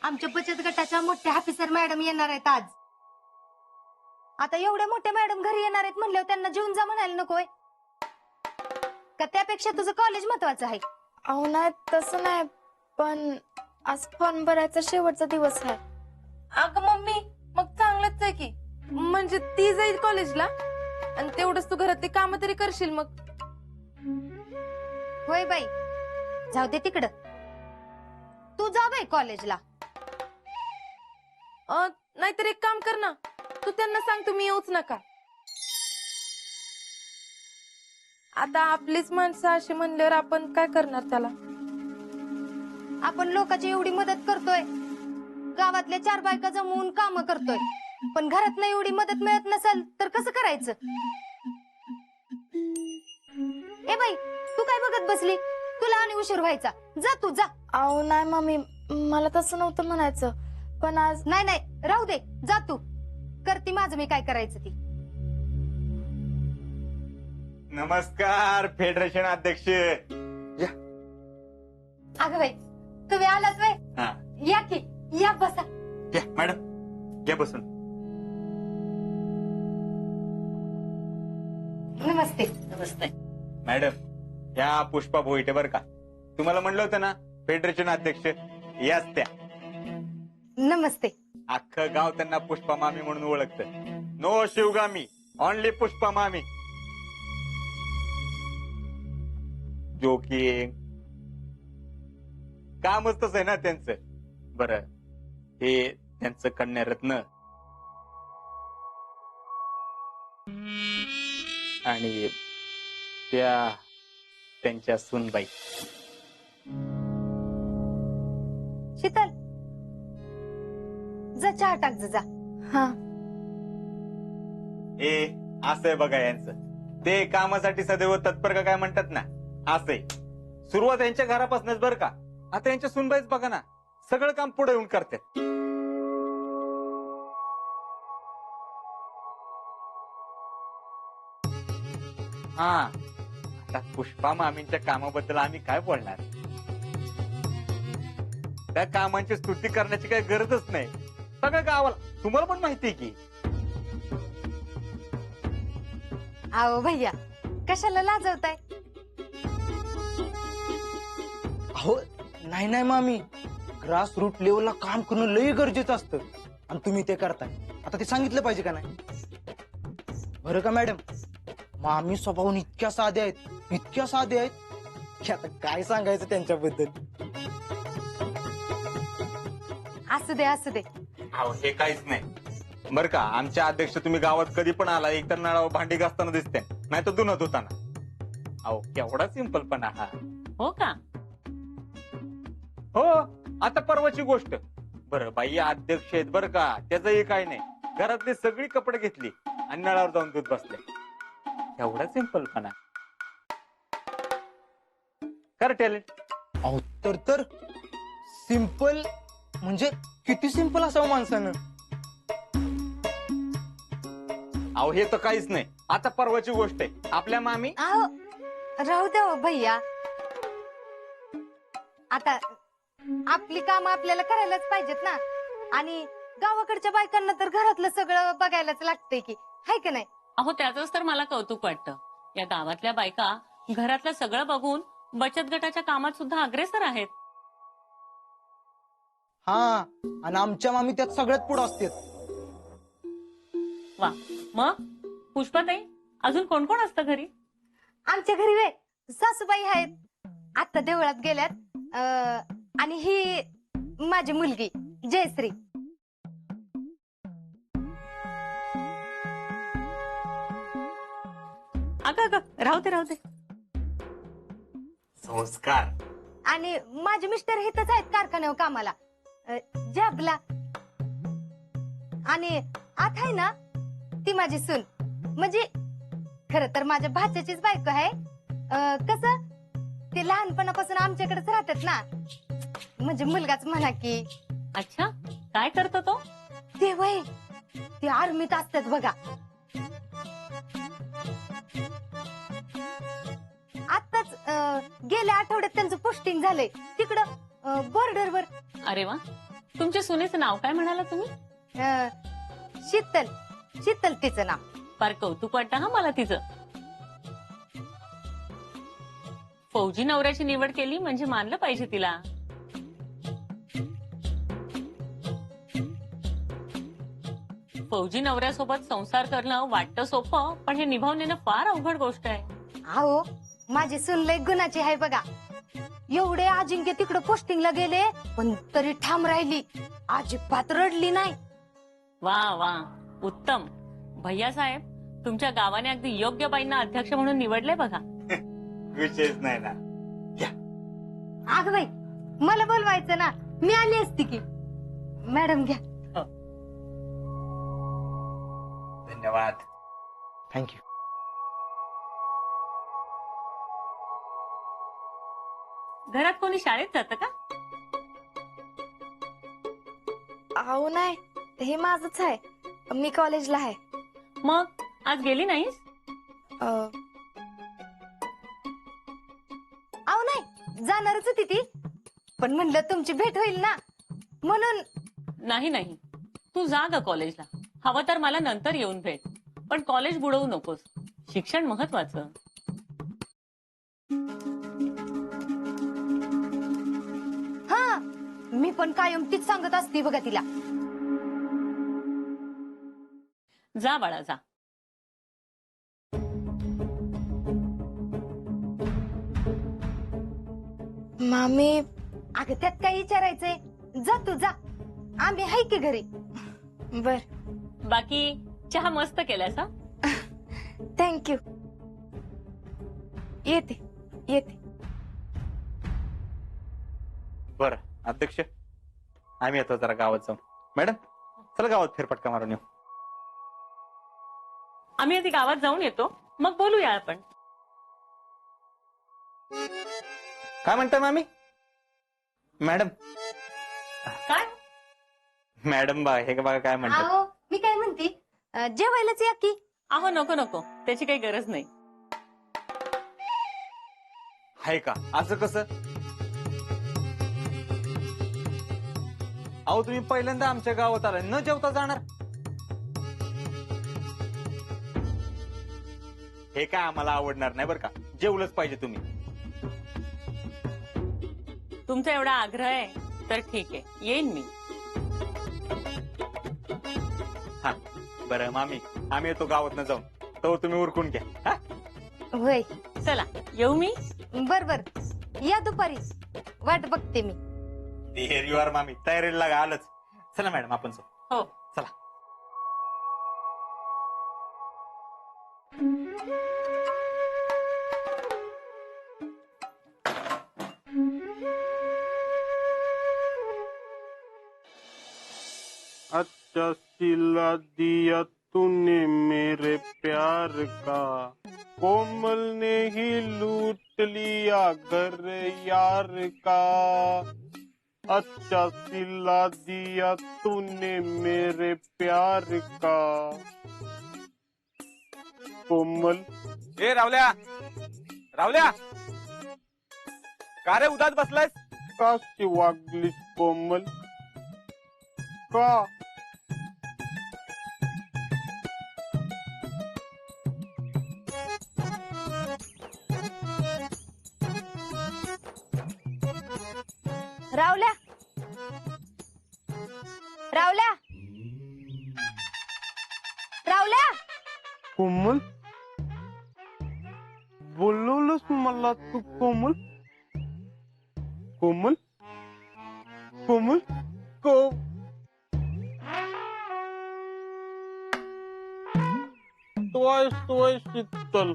आमच्या बचत गटाच्या मोठ्या ऑफिसर मॅडम येणार आहेत आज. आता एवढ्या मोठ्या मॅडम घरी येणार आहेत म्हणल्यावर त्यांना जेवून जा म्हणायला नकोय का? त्यापेक्षा तुझं कॉलेज महत्वाचं आहे. अहो नाही तसं नाही, पण आज फॉर्म भरायचा शेवटचा दिवस आहे. अगं मम्मी, मग चांगलंच आहे की. म्हणजे ती जाईल कॉलेजला आणि तेवढंच तू घरातली कामं तरी करशील. मग होय बाई, जाऊ दे तिकडं. तू जा बाई कॉलेजला. नाहीतर एक काम कर ना, तू त्यांना सांग तुम्ही येऊच नका. आता आपलीच माणसं अशी म्हणल्यावर आपण काय करणार त्याला? आपण लोकांची एवढी मदत करतोय, गावातल्या 4 बायका जमवून काम करतोय, पण घरात नाही एवढी मदत मिळत नसेल तर कसं करायचं? ए बाई, तू काय बघत बसली? तुला आणि उशीर व्हायचा. जा तू जा. अहो नाही मम्मी, मला तसं नव्हतं म्हणायचं, पण आज नाही नाही राहू दे, जा तू. करती माझं मी काय करायचं ती. नमस्कार फेडरेशन अध्यक्ष. अगं बाई, तुम्ही आलात बाई. हा या की, या बसा. या मॅडम, या बसून. नमस्ते. नमस्ते. मॅडम, या पुष्पा भोईटे बर का. तुम्हाला म्हणलं होतं ना फेडरेशन अध्यक्ष, याच त्या. नमस्ते. अख्खं गाव त्यांना पुष्पा मामी म्हणून ओळखतं. नो शिवगामी, ओनली पुष्पा मामी. जोकिंग कामच तसं आहे ना त्यांचं. बरं, हे त्यांचं कन्यारत्न आणि त्या त्यांच्या सुनबाई. शीतल, जा चहा टाक जा. हा. ए असं आहे बघा यांचं. ते कामासाठी सदैव तत्पर का काय म्हणतात ना, असंय. सुरुवात यांच्या घरापासूनच बरं का. आता यांच्या सुनबाईच बघा ना, सगळं काम पुढे येऊन करतात. हा, आता पुष्पा मामींच्या कामाबद्दल आम्ही काय बोलणार? त्या कामांची स्तुती करण्याची काही गरजच नाही. सगळं गावाला, तुम्हाला पण माहिती आहे की. आओ भैया, कशाला लाजवताय? अहो नाही नाही मामी, ग्रास रूट लेवलला काम करणं लई गरजेचं असतं आणि तुम्ही ते करताय. आता ते सांगितलं पाहिजे का नाही? बरं का मॅडम, मामी स्वभावून इतक्या साध्या आहेत, इतक्या साध्या आहेत की आता काय सांगायचं त्यांच्याबद्दल. असू दे असू दे. अहो हे काहीच नाही बर का. आमच्या अध्यक्ष तुम्ही गावात कधी पण आला, एकतर नळावर भांडी घासताना दिसते, नाही तर धुणं धुताना. अहो केवढा सिंपलपणा हा. हो का? हो, आता परवाची गोष्ट. बरं बाई अध्यक्ष आहेत बरं का, त्याचंही काय नाही. घरातली सगळी कपडे घेतली आणि नळावर जाऊन दूध बसले. एवढा सिंपलपणा. कर टॅलेंट. अहो तर सिंपल म्हणजे किती सिंपल असावं माणसानं. अहो हे तर काहीच नाही. आता परवाची गोष्ट आहे. आपल्या मामी आओ राहू दे हो भैया. आता आपली काम आपल्याला करायलाच पाहिजेत ना. आणि गावाकडच्या बायकांना तर घरातलं सगळं बघायलाच लागतंय की, हाय का नाही? अहो त्याचंच तर मला कौतुक वाटतं. या गावातल्या बायका घरातलं सगळं बघून बचत गटाच्या कामात सुद्धा अग्रेसर आहेत. हा, आणि आमच्या मामी त्यात सगळ्यात पुढे असतात. वा, मग पुष्पाताई, अजून कोण कोण असतं घरी? आमच्या घरी वे सासूबाई आहेत, आता देवळात गेल्यात. आणि ही माझी मुलगी जयश्री. अगं राहू दे. संस्कार. आणि माझे मिस्टर हिथंच आहेत कारखान्यावर कामाला, जॉबला. आणि आत आहे ना ती माझी सून, म्हणजे खर तर माझ्या भाच्याचीच बायको आहे. कसं ते लहानपणापासून आमच्याकडेच राहतात ना, म्हणजे मुलगाच म्हणा की. अच्छा, काय करतो तो? ते वय ते आर्मीत असतात बघा. आताच गेल्या आठवड्यात त्यांचं पोस्टिंग झालंय तिकडं बॉर्डरवर. अरे वा, तुमच्या सुनेचं नाव काय म्हणाला तुम्ही? शीतल. शीतल तिचं नाव. फार कौतुक वाटतं हा मला तिचं. फौजी नवऱ्याची निवड केली म्हणजे मानलं पाहिजे तिला. फौजी नवऱ्यासोबत संसार करणं वाटतं सोपं, पण हे निभावणं फार अवघड गोष्ट आहे. अहो माझी सून लय गुणाची आहे बघा. एवढे अजिंक्य तिकडे पोस्टिंगला गेले पण तरी ठाम राहिली, अजिबात रडली नाही. वा वा, उत्तम. भैया साहेब, तुमच्या गावाने अगदी योग्य बाईंना अध्यक्ष म्हणून निवडले बघा. विषयच नाही ना. अग बाई, मला बोलवायचं ना, मी आली असती की. मॅडम घ्या. धन्यवाद. थँक्यू. घरात कोणी शाळेत जातं का? अहो नाही, हे माझंच आहे. मी कॉलेजला आहे. मग आज गेली नाहीस? अं, अहो नाही, जाणारच होती ती, पण म्हणलं तुमची भेट होईल ना म्हणून. नाही नाही, तू जा ग कॉलेजला. हवं तर मला नंतर येऊन भेट, पण कॉलेज बुडवू नकोस. शिक्षण महत्वाचं. हा, मी पण कायम तीच सांगत असते बघा तिला. जा बाळा जा. मामी, अगं त्यात काय विचारायचंय, जा तू जा, आम्ही हाय की घरी. बर, बाकी चहा मस्त केलास हा. थँक्यू. येते येते. बरं अध्यक्ष, आम्ही येतो जरा गावात जाऊन. मॅडम चला गावात फेरफटका मारून येऊ. आम्ही आधी गावात जाऊन येतो, मग बोलूया आपण. काय म्हणताय मामी? मॅडम काय? मॅडम बा हे बघा काय म्हणतात. अहो मी काय म्हणते, जेवायलाच या की. अहो नको नको, त्याची काही गरज नाही. हाय का? असं कसं? अहो तुम्ही पहिल्यांदा आमच्या गावात आलाय, न जेवता जाणार? हे काय आम्हाला आवडणार नाही बरं का. जेवलंच पाहिजे तुम्ही. तुमचा एवढा आग्रह आहे तर ठीक आहे, येईन मी. हा बरं मामी, आम्ही येतो गावात न जाऊन, तो तुम्ही उरकून घ्या. हा होय, चला येऊ मी. बर बर, या दुपारी, वाट बघते मी. हिअर यू आर मामी, तयारीला लागा. आलंच. चला मॅडम आपण जाऊ. हो. चला. अच्छा सिला दिया तूने मेरे प्यार का, कोमल ने ही लूट लिया घर यार का। अच्छा सिला दिया तूने मेरे प्यार का, कोमल। ए रावल्या, रावल्या, का रे उदास बसलायस? काशी वागलीस कोमल का? रावल्या, रावल्या, रावल्या. कोमल, बोलवलंस मला तू कोमल? कोमल, कोमल, को तोय शीतल,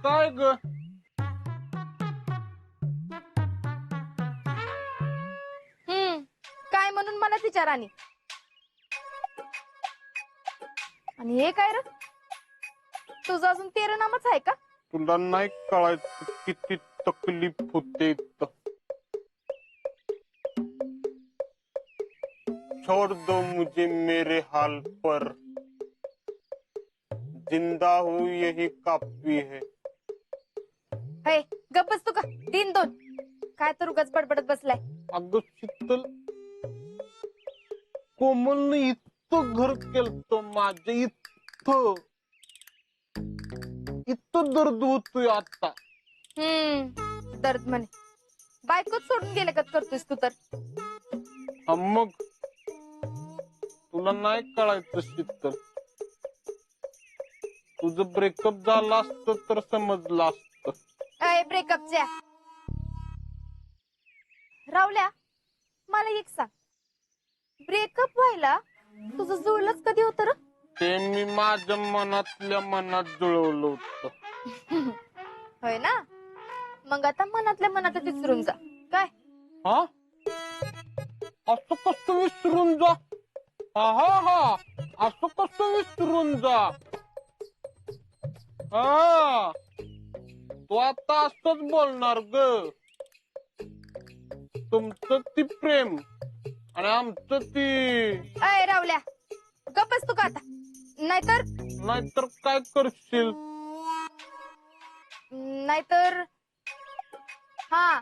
काय ग? काय म्हणून मला विचारानी? आणि हे काय र, तुझं अजून तेरं नामच आहे का? तुला नाही कळायचं किती तकलीफ होते इथं. छोड़ दो मुझे मेरे हाल पर, जिंदा हूँ यही काफी है. हे गप्पच तू का 3-2 काय तर उगाच बडबडत बसलाय. अगं शीतल, कोमलने इतकं घर केलं माझ्या इतकं दर्द होतोय आता. दर्द म्हणे बायकोच सोडून गेले का करतोयस तू तर. हा मग तुला नाही कळायचं शीतल. तुझं ब्रेकअप झालं असतं तर समजलं असतं. अय ब्रेकअपच्या रावल्या, मला एक सांग, ब्रेकअप व्हायला तुझं जुळलंच कधी होतं र? ते मी माझ्या मनातल्या मनात जुळवलं होतं. होय ना, मग आता मनातल्या मनात विसरून जा काय. हा असं कसं विसरून जा. हा असं कसं विसरून जा. हा तू आता असंच बोलणार ग. तुमचं ती प्रेम आणि आमचं ती. अय रावल्या, गप्पच तू का आता, नाहीतर नाहीतर काय करशील. नाहीतर हा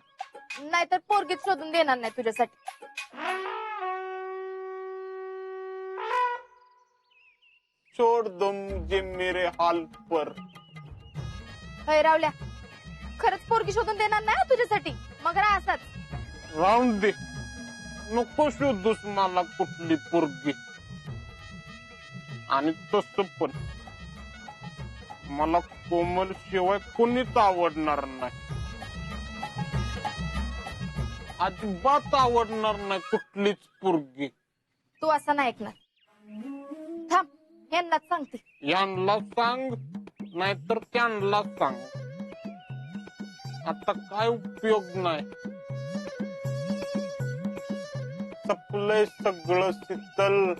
नाहीतर पोरगीत शोधून देणार नाही तुझ्यासाठी. छोड़ दो मुझे मेरे हाल पर. अय रावल्या, खरंच पोरगी शोधून देणार नाही तुझ्यासाठी, मग राहा असाच. राहून दे, नको शोधूस मला कुठली पोरगी. आणि तस पण मला कोमल शिवाय कोणीच आवडणार नाही. अजिबात आवडणार नाही कुठलीच पोरगी. तू असं नाही ऐकणार. थांब, यांनाच सांगते. यांना सांग नाहीतर त्यांना सांग. आता काय उपयोग नाही. सपलंय सगळं शीतल.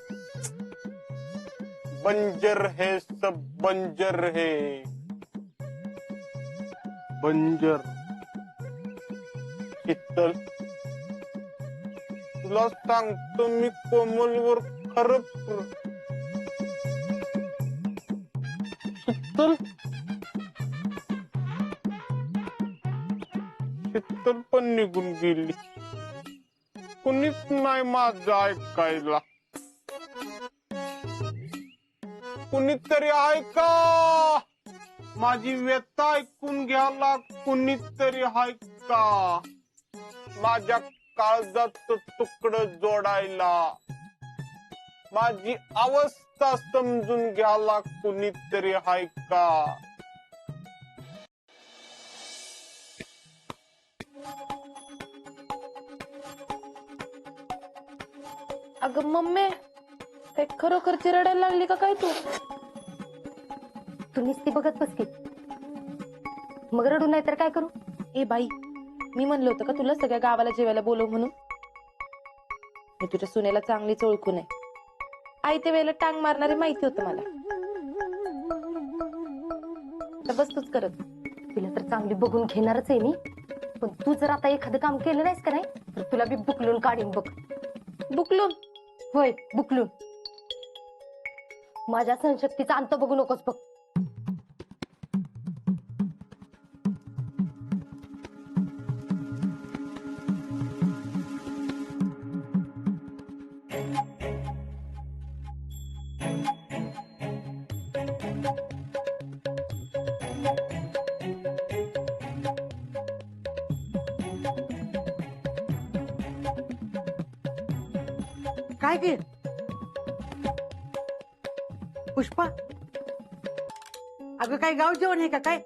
बंजर है सब बंजर है. बंजर शीतल, तुला सांगतो मी कोमलवर खरं शीतल. शीतल पण निघून गेली. कुणीच नाही माझं ऐकायला. कुणीतरी ऐका, माझी व्यथा ऐकून घ्यायला कुणीतरी ऐका. माझ्या काळजाचं तुकडं जोडायला, माझी अवस्था समजून घ्यायला कुणीतरी ऐका. अगं मम्मी, काय खरोखरची रडायला लागली का काय तू? तुम्हीच ती बघत बसली, मग रडू नाही तर काय करू? ए बाई, मी म्हणलं होतं का तुला सगळ्या गावाला जेवायला बोलव म्हणून? मी तुझ्या सुनेला चांगलीच ओळखून आहे. आई त्या वेळेला टांग मारणारी माहिती होतं मला. आता बस तूच करत. तिला तर चांगली बघून घेणारच आहे मी, पण तू जर आता एखादं काम केलं नाहीस का नाही तर तुला बी बुकलून काढीन बघ. बुकलून? होय, बुकलून. माझ्या सहनशक्तीचा अंत बघू नकोस बघ. काय गे पुष्पा, अगं काय गाव जेवण आहे का काय?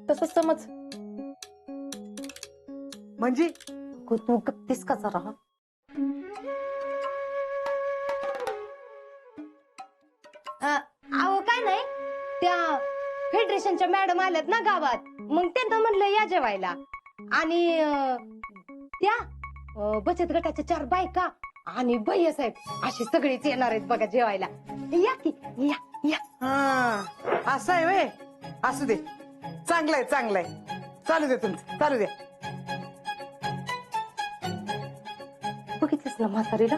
तसं समज. म्हणजे अगं, तू गप्तीस का जरा? अहो काय नाही, त्या फेडरेशनच्या मॅडम आल्यात ना गावात, मग त्यांना म्हणलं या जेवायला. आणि त्या बचत गटाच्या 4 बायका आणि भैया साहेब असे सगळेच येणार आहेत बघा जेवायला. या की, या या. हा असं आहे वे. असू दे, चांगलंय चांगलंय. चालू दे तुमचं, चालू दे. बघितलंस ना म्हातारीला,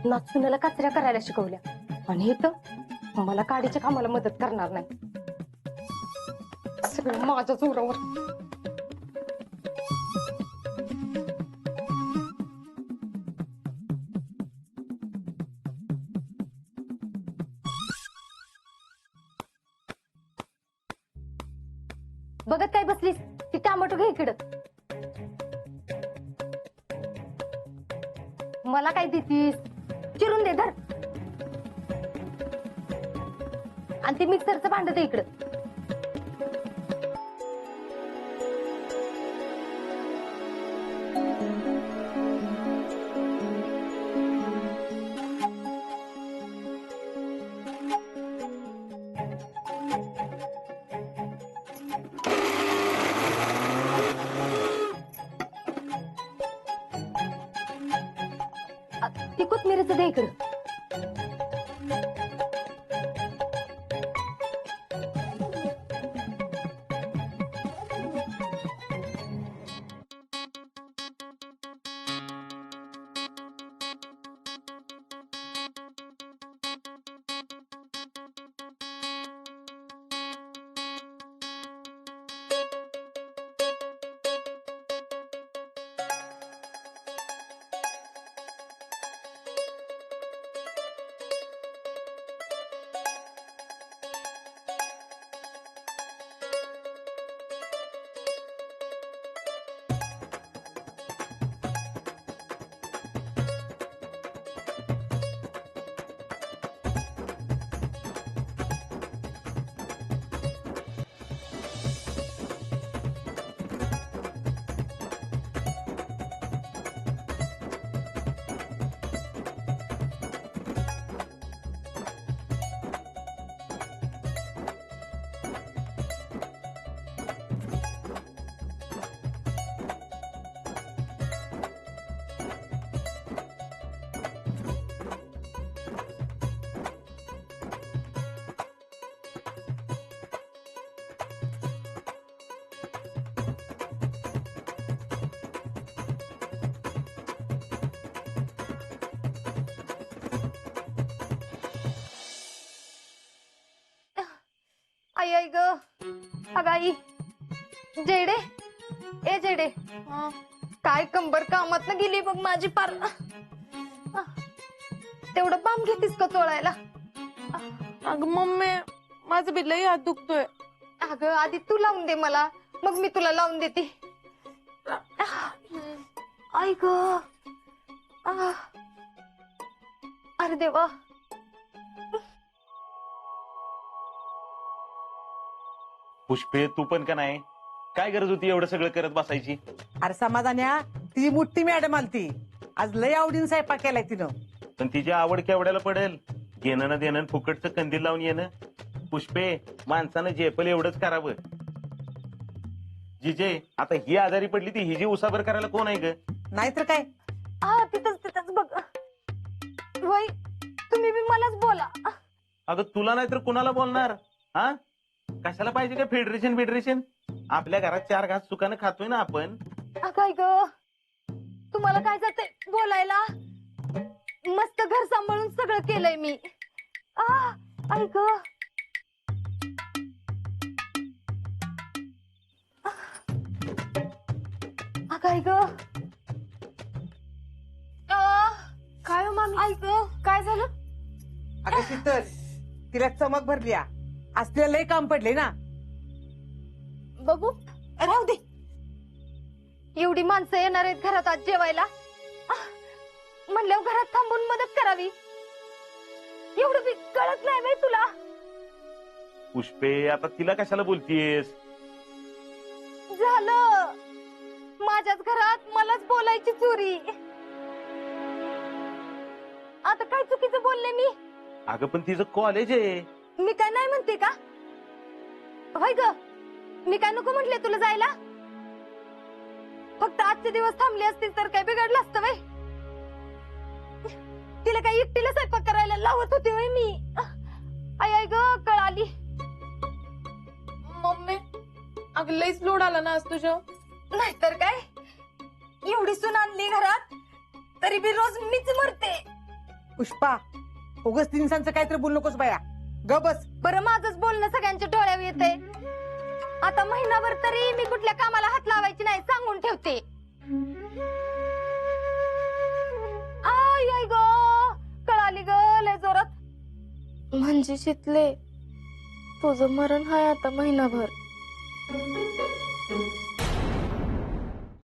नाचुण्याला काचऱ्या करायला शिकवल्या आणि इथं मला काडीच्या कामाला मदत करणार नाही. सगळं माझ्या जोरावर. बघत काय बसलीस ती टमाटो घे इकडं. मला काय देतीस? चिरून दे धर. आणि ते मिक्सरचं भांड दे इकडं. ती कोथमिरीचं दे इकडं. आई आई ग. अगं आई. जेडे ए जेडे. काय कंबर कामात न गेली बघ माझी पार. तेवढं बाम घेतीस का चोळायला? अगं मम्मी माझं बी लई हात दुखतोय. अगं आधी तू लावून दे मला, मग मी तुला लावून देते. आई ग. अरे देवा. पुष्पे तू पण का नाही? काय गरज होती एवढं सगळं करत बसायची? अरे समाधान्या, ती मोठी मॅडम आलती आज, लय आवडीन स्वयंपाक केलाय तिनं. पण तिची आवड केवढ्याला पडेल? घेणं ना देणं फुकटचं कंदील लावून येणं. पुष्पे माणसानं झेपल एवढंच करावं. जिजे आता ही आजारी पडली ती हिजी उसाबर करायला कोण आहे ग? नाहीतर काय. हा तिथंच बघ. वय तुम्ही बी मलाच बोला. अगं तुला नाही तर कुणाला बोलणार? हा कशाला पाहिजे का फेडरेशन? आपल्या घरात 4 घास सुखानं खातोय ना आपण. काय ग तुम्हाला काय जाते बोलायला? मस्त घर सांभाळून सगळं केलंय मी. आई ग. काय ग. काय हो मामी? आई ग काय झालं? अगं शीतल, तिला चमक भरली. आज तिला लय काम पडले ना. बघू राहू दे. एवढी माणसं येणार आहेत घरात आज जेवायला, म्हणल्यावर घरात थांबून मदत करावी. एवढं बी कळत नाही बाई तुला? पुष्पे आता तिला कशाला बोलतीयस? झालं माझ्याच घरात मलाच बोलायची चोरी. आता काय चुकीचं बोलले मी? अगं पण तिचं कॉलेज आहे. मी काय नाही म्हणते का? होय ग, मी काय नको म्हटले तुला जायला? फक्त आजचे दिवस थांबले असतील तर काय बिघडलं असतं वय? तिला काय एकटीला स्वयंपाक करायला लावत होते वय मी? आई ग कळाली. मम्मी अगं लईच लोड आला ना आज तुझ्या. नाहीतर काय, एवढी सून आणली घरात तरी बी रोज मीच मरते. पुष्पा, उगच दिनसांचं काहीतरी बोलू नकोस बाया. ग बस. बरं माझंच बोलणं सगळ्यांच्या डोळ्यावर येते. आता महिनाभर तरी मी कुठल्या कामाला हात लावायची नाही सांगून ठेवते. आई आई ग कळाली ग लय जोरात. म्हणजे शितले तुझं मरण हाय आता महिनाभर.